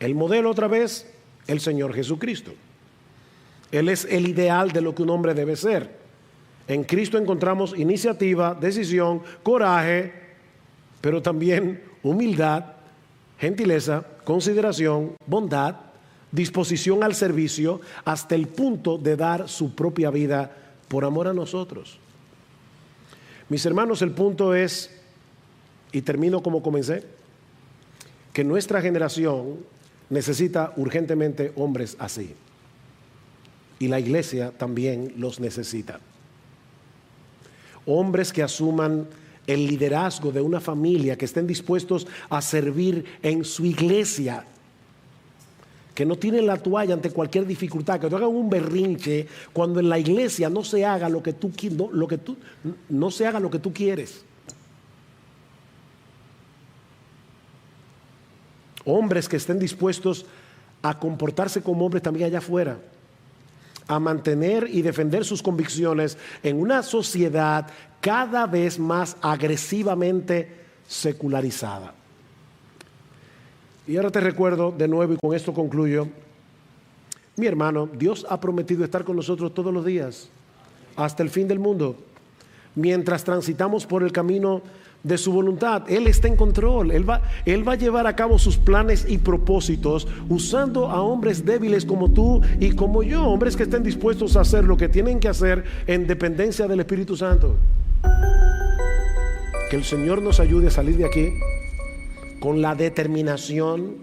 El modelo otra vez, el Señor Jesucristo. Él es el ideal de lo que un hombre debe ser. En Cristo encontramos iniciativa, decisión, coraje, pero también humildad, gentileza, consideración, bondad, disposición al servicio, hasta el punto de dar su propia vida por amor a nosotros. Mis hermanos, el punto es, y termino como comencé, que nuestra generación necesita urgentemente hombres así. Y la iglesia también los necesita. Hombres que asuman el liderazgo de una familia, que estén dispuestos a servir en su iglesia, que no tienen la toalla ante cualquier dificultad, que no hagan un berrinche cuando en la iglesia no se haga lo que tú quieres. Hombres que estén dispuestos a comportarse como hombres también allá afuera, a mantener y defender sus convicciones en una sociedad cada vez más agresivamente secularizada. Y ahora te recuerdo de nuevo, y con esto concluyo, mi hermano, Dios ha prometido estar con nosotros todos los días, hasta el fin del mundo. Mientras transitamos por el camino de su voluntad, Él está en control. Él va a llevar a cabo sus planes y propósitos usando a hombres débiles como tú y como yo, hombres que estén dispuestos a hacer lo que tienen que hacer en dependencia del Espíritu Santo. Que el Señor nos ayude a salir de aquí con la determinación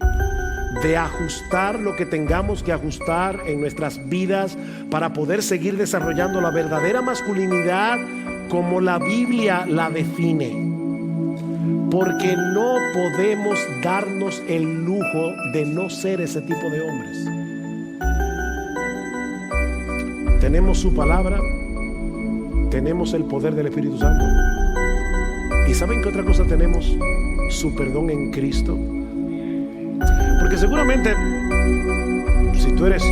de ajustar lo que tengamos que ajustar en nuestras vidas para poder seguir desarrollando la verdadera masculinidad como la Biblia la define. Porque no podemos darnos el lujo de no ser ese tipo de hombres. Tenemos su palabra, tenemos el poder del Espíritu Santo. ¿Y saben qué otra cosa tenemos? Su perdón en Cristo. Porque seguramente, si tú eres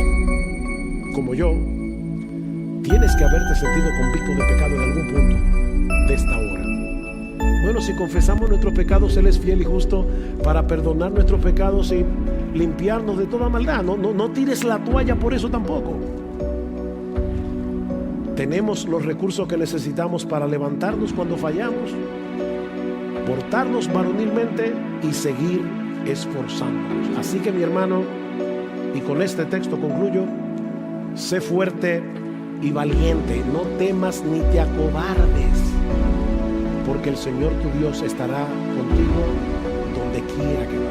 como yo, tienes que haberte sentido convicto de pecado en algún punto de esta hora. Bueno, si confesamos nuestros pecados, Él es fiel y justo para perdonar nuestros pecados y limpiarnos de toda maldad. No tires la toalla por eso tampoco. Tenemos los recursos que necesitamos para levantarnos cuando fallamos, portarnos varonilmente y seguir esforzándonos. Así que, mi hermano, y con este texto concluyo, sé fuerte y valiente, no temas ni te acobardes, porque el Señor tu Dios estará contigo donde quiera que vayas.